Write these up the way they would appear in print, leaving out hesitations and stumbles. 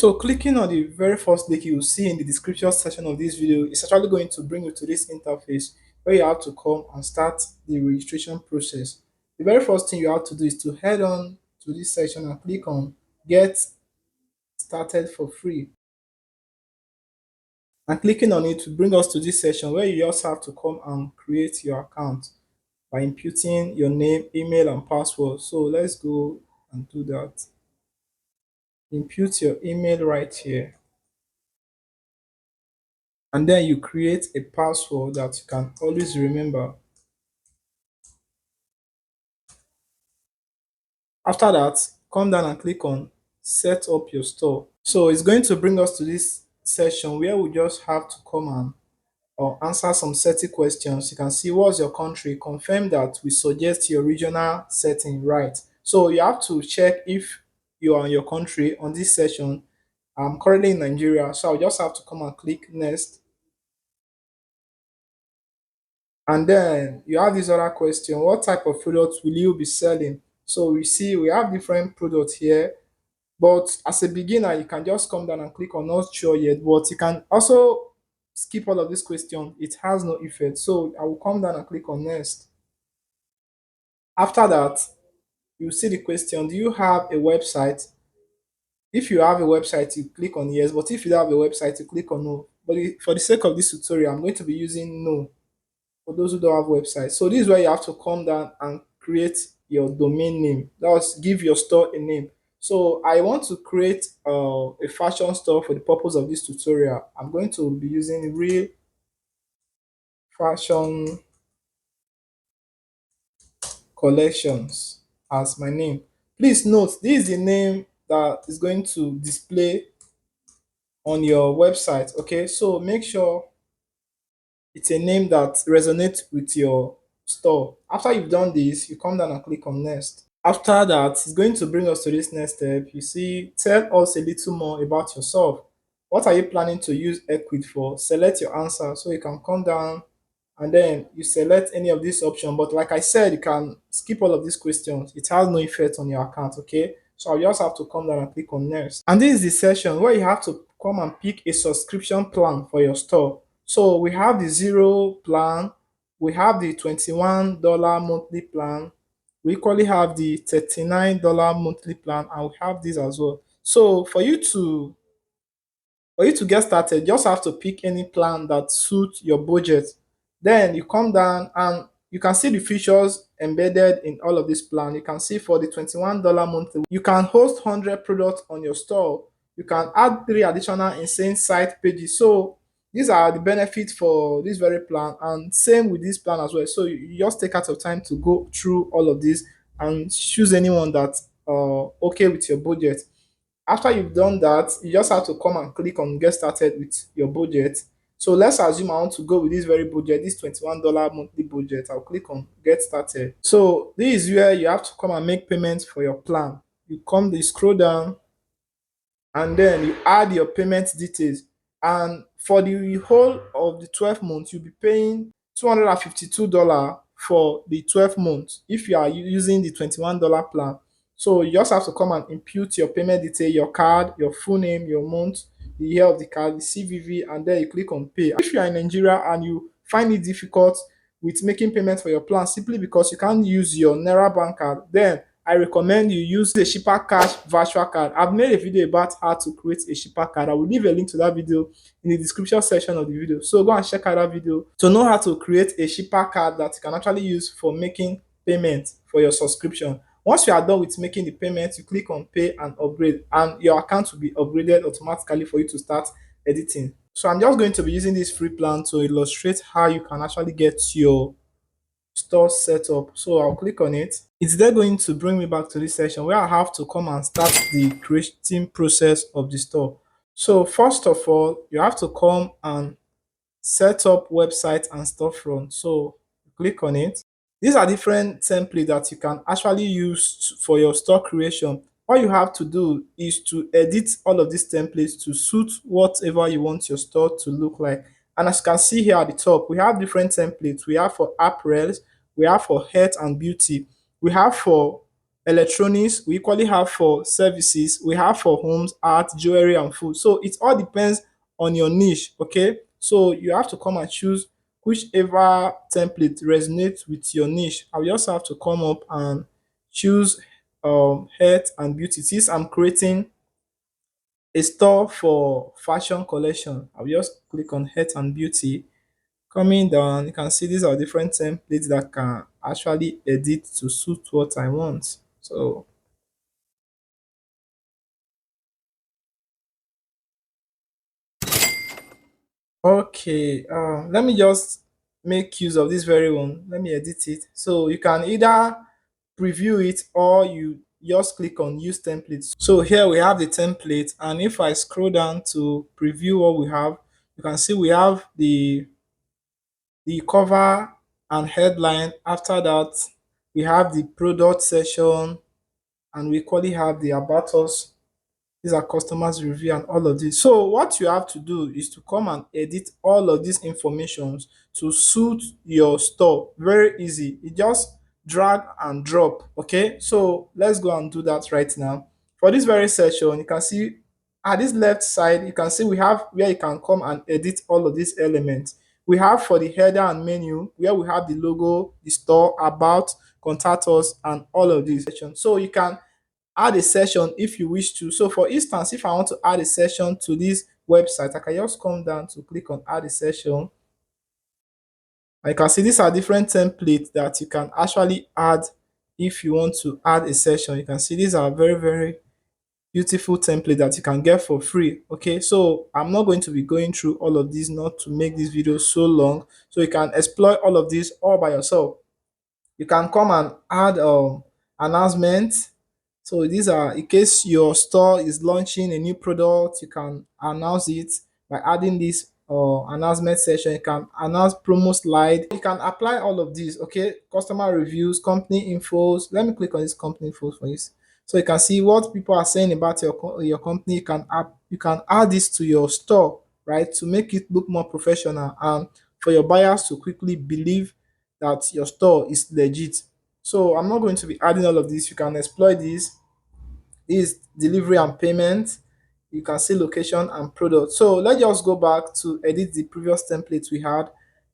So clicking on the very first link you will see in the description section of this video is actually going to bring you to this interface where you have to come and start the registration process. The very first thing you have to do is to head on to this section and click on get started for free. And clicking on it will bring us to this section where you just have to come and create your account by inputting your name, email, and password. So let's go and do that. Input your email right here. And then you create a password that you can always remember. After that, come down and click on set up your store. So it's going to bring us to this session where we just have to come and or answer some setting questions. You can see what's your country, confirm that we suggest your regional setting right. So you have to check if you are in your country on this session. I'm currently in Nigeria, so I'll just have to come and click next. And then you have this other question, what type of products will you be selling? So we see we have different products here, but as a beginner, you can just come down and click on not sure yet, but you can also skip all of this question. It has no effect. So I will come down and click on next. After that, you see the question, do you have a website? If you have a website, you click on yes, but if you don't have a website, you click on no. But for the sake of this tutorial, I'm going to be using no for those who don't have websites. So this is where you have to come down and create your domain name. That was give your store a name. So I want to create a fashion store for the purpose of this tutorial. I'm going to be using real fashion collections as my name. Please note this is the name that is going to display on your website. Okay, so make sure it's a name that resonates with your store. After you've done this, you come down and click on next. After that, it's going to bring us to this next step. You see, tell us a little more about yourself. What are you planning to use Equid for? Select your answer. So you can come down and then you select any of these options. But like I said, you can skip all of these questions. It has no effect on your account, okay? So I just have to come down and click on next. And this is the session where you have to come and pick a subscription plan for your store. So we have the zero plan, we have the $21 monthly plan, we equally have the $39 monthly plan, and we have this as well. So for you to get started, you just have to pick any plan that suits your budget. Then you come down and you can see the features embedded in all of this plan. You can see for the $21 monthly, you can host 100 products on your store. You can add 3 additional insane site pages. So these are the benefits for this very plan, and same with this plan as well. So you just take out your time to go through all of this and choose anyone that's okay with your budget. After you've done that, you just have to come and click on get started with your budget. So let's assume I want to go with this very budget, this $21 monthly budget. I'll click on get started. So this is where you have to come and make payments for your plan. You scroll down and then you add your payment details. And for the whole of the 12 months, you'll be paying $252 for the 12 months if you are using the $21 plan. So you just have to come and input your payment detail, your card, your full name, your month, the year of the card, the CVV, and then you click on pay. If you are in Nigeria and you find it difficult with making payments for your plan simply because you can't use your Naira bank card, then I recommend you use a Shipper Cash virtual card. I've made a video about how to create a Shipper card. I will leave a link to that video in the description section of the video. So go and check out that video to know how to create a Shipper card that you can actually use for making payment for your subscription. Once you are done with making the payment, you click on pay and upgrade, and your account will be upgraded automatically for you to start editing. So I'm just going to be using this free plan to illustrate how you can actually get your store setup. So I'll click on it. It's then going to bring me back to this section where I have to come and start the creating process of the store. So first of all, you have to come and set up website and storefront. So click on it. These are different templates that you can actually use for your store creation. All you have to do is to edit all of these templates to suit whatever you want your store to look like. And as you can see here at the top, we have different templates. We have for apparels, we have for health and beauty, we have for electronics, we equally have for services, we have for homes, art, jewelry, and food. So it all depends on your niche, okay? So you have to come and choose whichever template resonates with your niche. I will also have to come up and choose health and beauty. Since I'm creating a store for fashion collection, I'll just click on health and beauty. Coming down, you can see these are different templates that can actually edit to suit what I want. So okay, let me just make use of this very one. Let me edit it. So you can either preview it or you just click on use templates. So here we have the template, and if I scroll down to preview what we have, you can see we have the cover and headline. After that, we have the product section, and we equally have the about us. These are customers review and all of this. So what you have to do is to come and edit all of these informations to suit your store. Very easy. You just drag and drop. Okay. So let's go and do that right now. For this very section, you can see at this left side, you can see we have where you can come and edit all of these elements. We have for the header and menu where we have the logo, the store, about, contact us, and all of these sections. So you can add a session if you wish to. So for instance, if I want to add a session to this website, I can just come down to click on add a session. I can see these are different templates that you can actually add if you want to add a session. You can see these are very, very beautiful template that you can get for free. Okay, so I'm not going to be going through all of these, not to make this video so long, so you can explore all of this all by yourself. You can come and add announcements. So these are in case your store is launching a new product, you can announce it by adding this announcement section. You can announce promo slide. You can apply all of these. Okay, customer reviews, company infos. Let me click on this company infos for this. So you can see what people are saying about your company. You can add this to your store, right, to make it look more professional and for your buyers to quickly believe that your store is legit. So I'm not going to be adding all of this. You can exploit this. This is delivery and payment. You can see location and product. So let's just go back to edit the previous templates we had.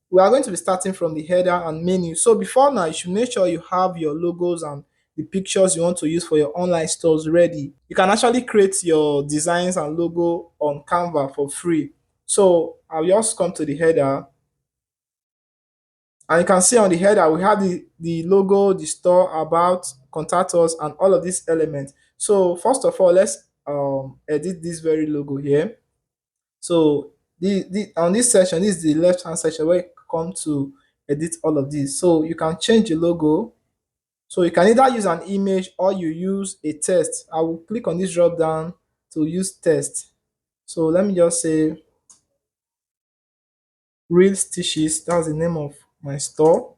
We are going to be starting from the header and menu. So before now, you should make sure you have your logos and the pictures you want to use for your online stores ready. You can actually create your designs and logo on Canva for free. So I'll just come to the header, and you can see on the header, we have the logo, the store, about, contact us, and all of these elements. So first of all, let's edit this very logo here. So on this section, this is the left hand section where you come to edit all of this. So you can change the logo. So you can either use an image or you use a text. I will click on this drop down to use text. So let me just say real stitches. That's the name of my store.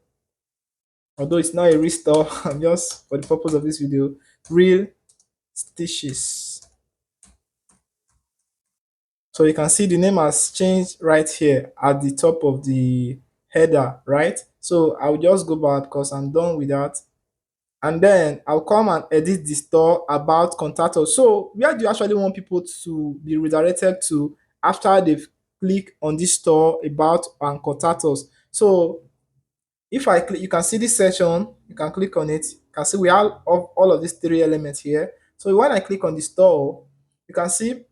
Although it's not a real store, I'm just for the purpose of this video, real stitches. So you can see the name has changed right here at the top of the header, right? So I'll just go back because I'm done with that. And then I'll come and edit the store, about, contact us. So where do you actually want people to be redirected to after they've clicked on this store, about, and contact us? So if I click, you can see this section, you can click on it. You can see we have all of these three elements here. So when I click on the store, you can see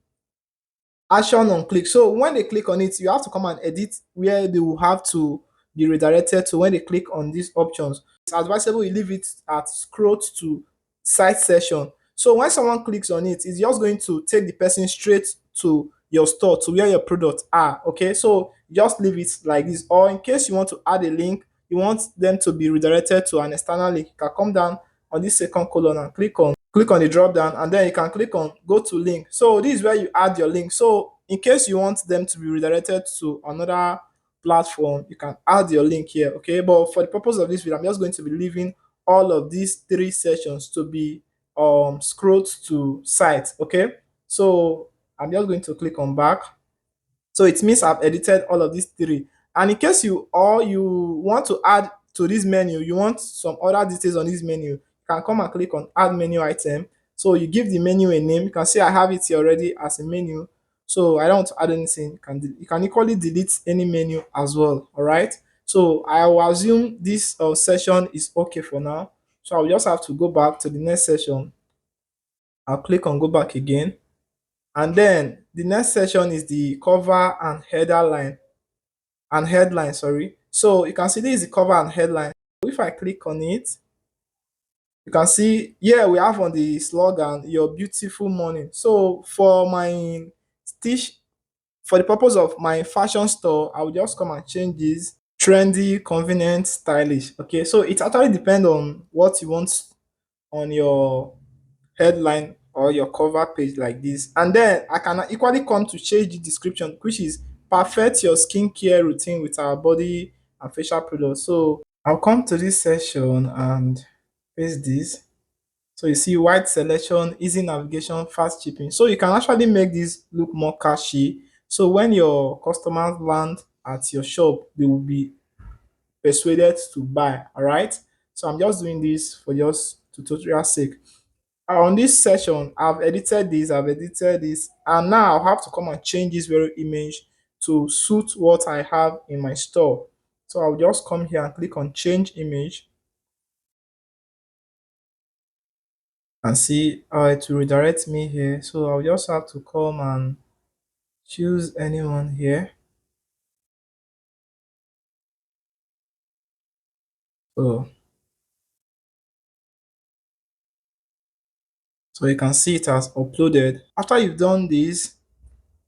action on click. So when they click on it, you have to come and edit where they will have to be redirected to when they click on these options. It's advisable you leave it at scroll to site session. So when someone clicks on it, it's just going to take the person straight to your store, to where your products are. Okay, so just leave it like this. Or in case you want to add a link, you want them to be redirected to an external link, you can come down on this second column and click on the drop down, and then you can click on go to link. So this is where you add your link. So in case you want them to be redirected to another platform, you can add your link here. Okay, but for the purpose of this video, I'm just going to be leaving all of these three sections to be scrolled to site. Okay, so I'm just going to click on back. So it means I've edited all of these three. And in case you want to add to this menu, you want some other details on this menu, you can come and click on add menu item. So you give the menu a name. You can see I have it here already as a menu. So I don't want to add anything. You can equally delete any menu as well. All right. So I will assume this session is okay for now. So I'll just have to go back to the next session. I'll click on go back again. And then the next section is the cover and header line and headline, sorry. So you can see this is the cover and headline. If I click on it, you can see here we have on the slogan, your beautiful morning. So for my stitch, for the purpose of my fashion store, I will just come and change this trendy, convenient, stylish. Okay, so it actually depends on what you want on your headline or your cover page like this. And then I can equally come to change the description, which is perfect your skincare routine with our body and facial products. So I'll come to this section and paste this. So you see wide selection, easy navigation, fast shipping. So you can actually make this look more catchy. So when your customers land at your shop, they will be persuaded to buy. All right. So I'm just doing this for just tutorial sake. On this session, I've edited this, and now I'll have to come and change this very image to suit what I have in my store. So I'll just come here and click on change image and see it will redirect me here. So I'll just have to come and choose anyone here. So, so you can see it has uploaded. After you've done this,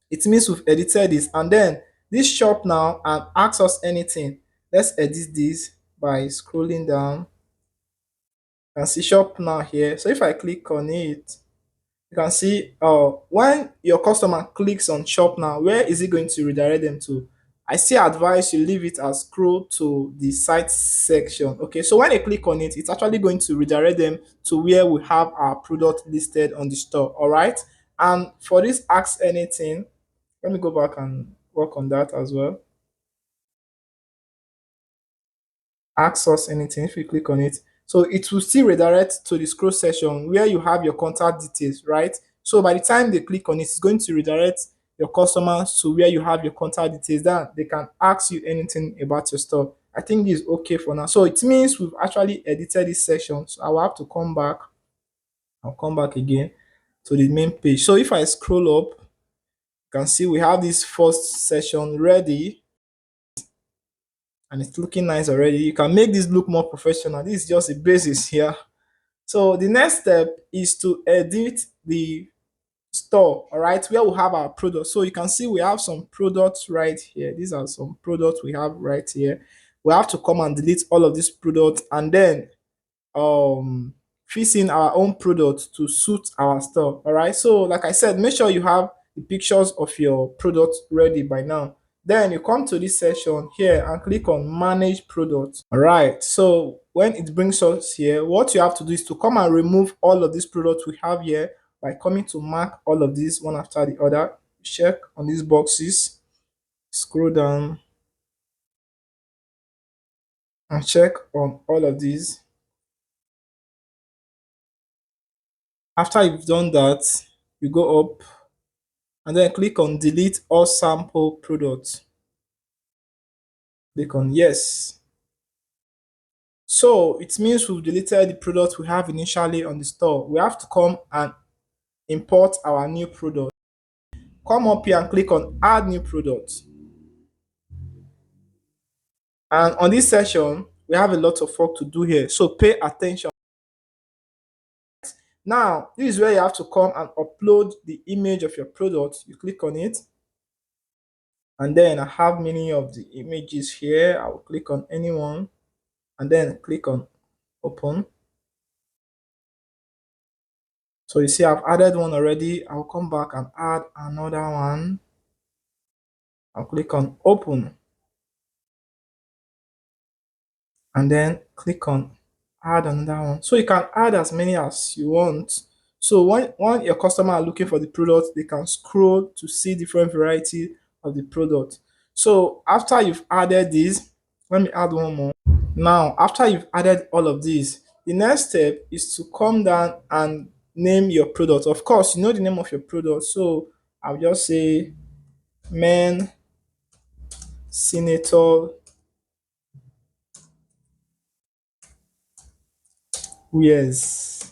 it means we've edited this, and then this shop now and ask us anything. Let's edit this by scrolling down. You can see shop now here. So if I click on it, you can see when your customer clicks on shop now, where is it going to redirect them to? I still advise you leave it as scroll to the site section. Okay, so when they click on it, it's actually going to redirect them to where we have our product listed on the store. All right, and for this ask anything, let me go back and work on that as well. Ask us anything if you click on it. So it will still redirect to the scroll section where you have your contact details, right? So by the time they click on it, it's going to redirect your customers to where you have your contact details that they can ask you anything about your store. I think this is okay for now. So it means we've actually edited this section. So I will have to come back. I'll come back again to the main page. So if I scroll up, you can see we have this first section ready and it's looking nice already. You can make this look more professional. This is just the basis here. So the next step is to edit the store, all right, where we have our products. So you can see we have some products right here. These are some products we have right here. We have to come and delete all of these products and then um fix in our own product to suit our store. All right. So like I said, make sure you have the pictures of your product ready by now. Then you come to this section here and click on manage products. All right. So when it brings us here, what you have to do is to come and remove all of these products we have here by coming to mark all of these one after the other. Check on these boxes, scroll down and check on all of these. After you've done that, you go up and then click on delete all sample products. Click on yes. So it means we've deleted the product we have initially on the store. We have to come and import our new product. Come up here and click on add new product. And on this session, we have a lot of work to do here. So pay attention. Now, this is where you have to come and upload the image of your product. You click on it. And then I have many of the images here. I will click on anyone and then click on open. So you see I've added one already. I'll come back and add another one. I'll click on open and then click on add another one. So you can add as many as you want. So when your customer are looking for the product, they can scroll to see different variety of the product. So after you've added this, let me add one more. Now, after you've added all of these, the next step is to come down and name your product. Of course, you know the name of your product, so I'll just say men senator wears.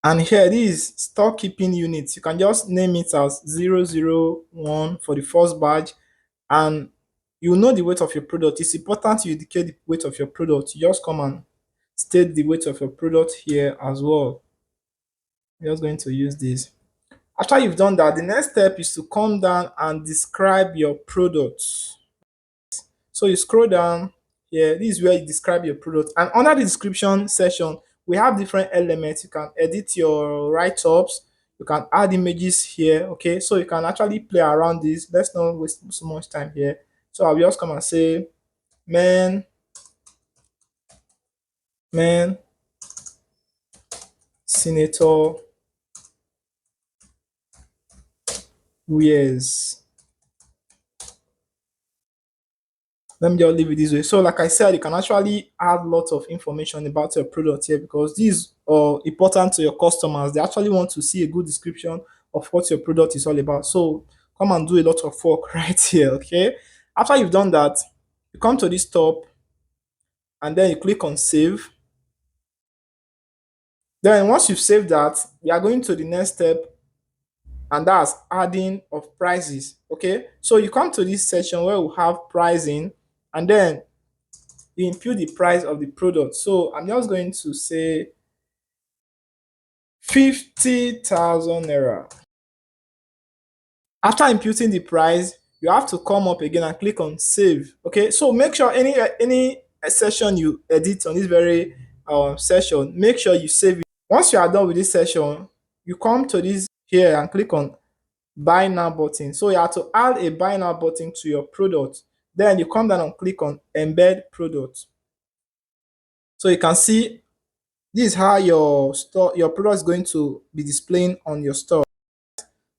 And here this stock keeping units. You can just name it as 001 for the first badge, and you know the weight of your product. It's important you indicate the weight of your product. You just come and state the weight of your product here as well. I'm just going to use this. After you've done that, the next step is to come down and describe your product. So you scroll down here. This is where you describe your product. And under the description section, we have different elements. You can edit your write-ups. You can add images here. Okay, so you can actually play around this. Let's not waste so much time here. So I'll just come and say, man, man, senator wears. Let me just leave it this way. So, like I said, you can actually add lots of information about your product here because these are important to your customers. They actually want to see a good description of what your product is all about. So, come and do a lot of work right here. Okay. After you've done that, you come to this top and then you click on save. Then, once you've saved that, we are going to the next step, and that's adding of prices. Okay. So, you come to this section where we have pricing, and then you input the price of the product. So I'm just going to say 50,000 naira. After imputing the price, you have to come up again and click on save. Okay, so make sure any session you edit on this very session, make sure you save it. Once you are done with this session, you come to this here and click on buy now button. So you have to add a buy now button to your product. Then you come down and click on embed product. So you can see this is how your product is going to be displaying on your store.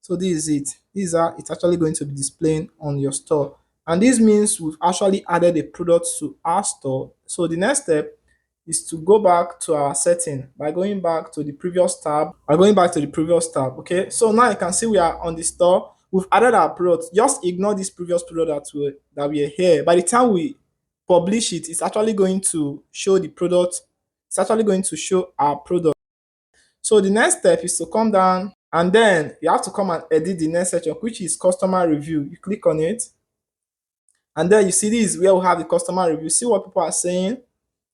So this is it. This is how it's actually going to be displaying on your store. And this means we've actually added a product to our store. So the next step is to go back to our setting by going back to the previous tab. Okay. So now you can see we are on the store. We've added our product. Just ignore this previous product that we are here. By the time we publish it, it's actually going to show the product. It's actually going to show our product. So the next step is to come down and then you have to come and edit the next section, which is customer review. You click on it and then you see this is where we have the customer review. See what people are saying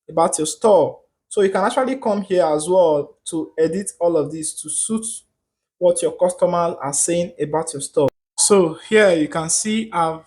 about your store. So you can actually come here as well to edit all of this to suit what your customers are saying about your store. So here you can see I've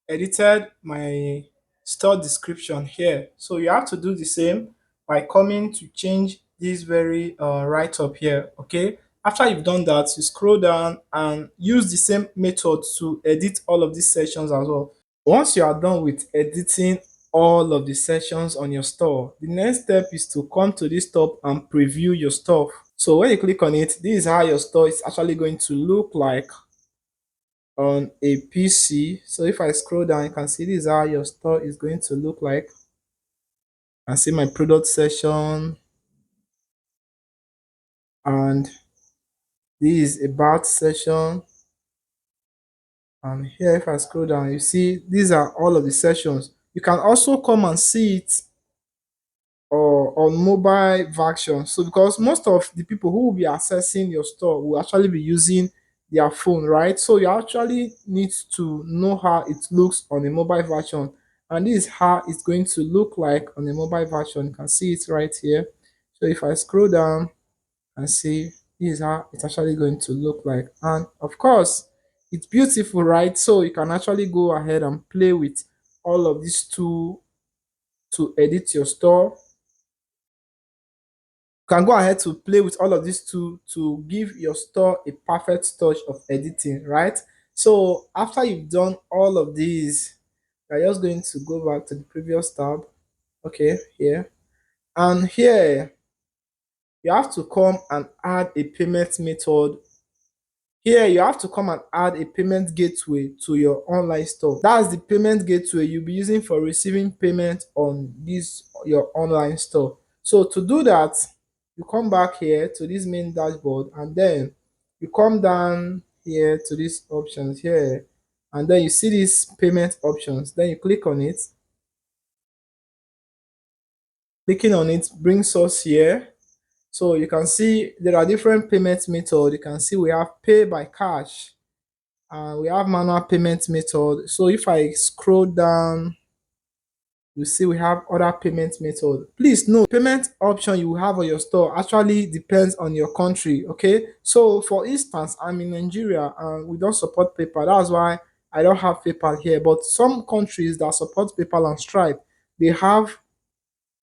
edited my store description here. So you have to do the same by coming to change this very right up here. Okay. After you've done that, you scroll down and use the same method to edit all of these sections as well. Once you are done with editing all of the sections on your store, the next step is to come to this top and preview your stuff. So when you click on it, this is how your store is actually going to look like on a PC. So if I scroll down, you can see this is how your store is going to look like. I see my product section, and this is about section. And here, if I scroll down, you see these are all of the sessions. You can also come and see it on mobile version. So because most of the people who will be accessing your store will actually be using their phone, right? So you actually need to know how it looks on a mobile version. And this is how it's going to look like on a mobile version. You can see it right here. So if I scroll down and see, this is how it's actually going to look like. And of course, it's beautiful, right? So you can actually go ahead and play with all of these tools to edit your store. Can go ahead to play with all of these to give your store a perfect touch of editing, right? So after you've done all of these, you're just going to go back to the previous tab. Okay, here. And here you have to come and add a payment method Here you have to come and add a payment gateway to your online store. That's the payment gateway you'll be using for receiving payment on this your online store. So to do that, you come back here to this main dashboard, and then you come down here to these options here, and then you see these payment options. Then you click on it. Clicking on it brings us here. So you can see there are different payment methods. You can see we have pay by cash, and we have manual payment method. So if I scroll down, you see we have other payment method. Please note, payment option you have on your store actually depends on your country. Okay, so for instance, I'm in Nigeria and we don't support PayPal. That's why I don't have PayPal here. But some countries that support PayPal and Stripe, they have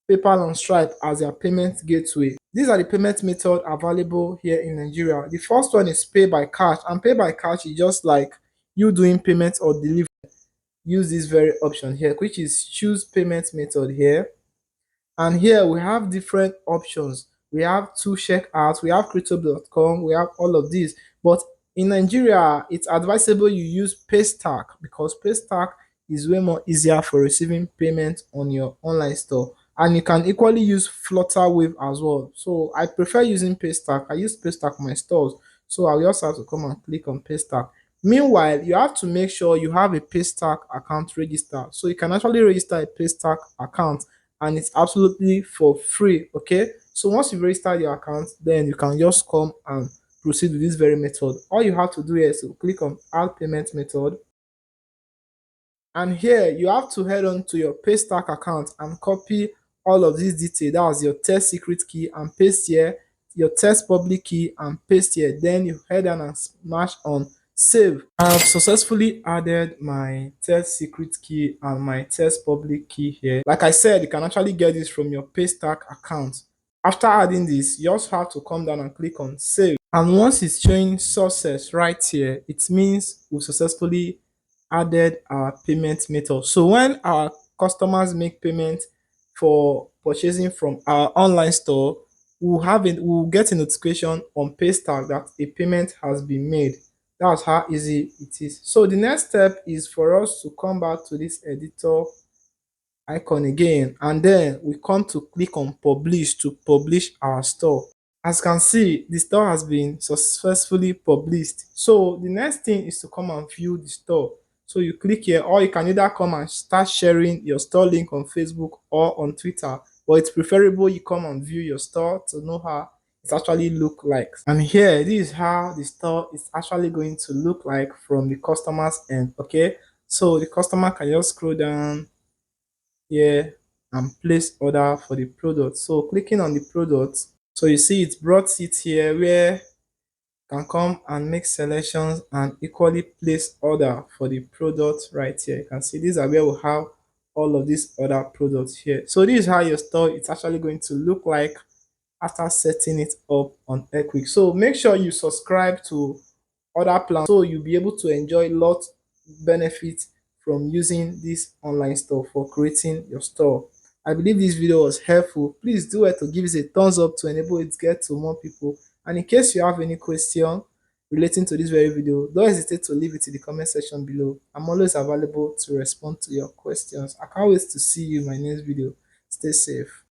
PayPal and Stripe as their payment gateway. These are the payment methods available here in Nigeria. The first one is pay by cash, and pay by cash is just like you doing payment or delivery. Use this very option here, which is choose payment method here. And here we have different options. We have two checkouts, we have crypto.com, we have all of these. But in Nigeria, it's advisable you use Paystack, because Paystack is way more easier for receiving payment on your online store. And you can equally use Flutterwave as well. So I prefer using Paystack. I use Paystack on my stores. So I will also have to come and click on Paystack. Meanwhile, you have to make sure you have a Paystack account registered. So you can actually register a Paystack account, and it's absolutely for free. Okay, so once you've registered your account, then you can just come and proceed with this very method. All you have to do is to click on add payment method, and here you have to head on to your Paystack account and copy all of these details. That's your test secret key, and paste here your test public key and paste here. Then you head on and smash on save. I've successfully added my test secret key and my test public key here. Like I said, you can actually get this from your Paystack account. After adding this, you also have to come down and click on save. And once it's showing success right here, it means we successfully added our payment method. So when our customers make payment for purchasing from our online store, we'll get a notification on Paystack that a payment has been made. That's how easy it is. So the next step is for us to come back to this editor icon again, and then we come to click on publish to publish our store. As you can see, the store has been successfully published. So the next thing is to come and view the store. So you click here, or you can either come and start sharing your store link on Facebook or on Twitter. But it's preferable you come and view your store to know how it actually look like. And here, this is how the store is actually going to look like from the customer's end. Okay, so the customer can just scroll down here and place order for the product. So clicking on the product, so you see it brought it here where you can come and make selections and equally place order for the product right here. You can see these are where we have all of these other products here. So this is how your store is actually going to look like after setting it up on Equick. So make sure you subscribe to other plans so you'll be able to enjoy lots benefits from using this online store for creating your store. I believe this video was helpful. Please do it to give us a thumbs up to enable it to get to more people. And in case you have any question relating to this very video, don't hesitate to leave it in the comment section below. I'm always available to respond to your questions. I can't wait to see you in my next video. Stay safe.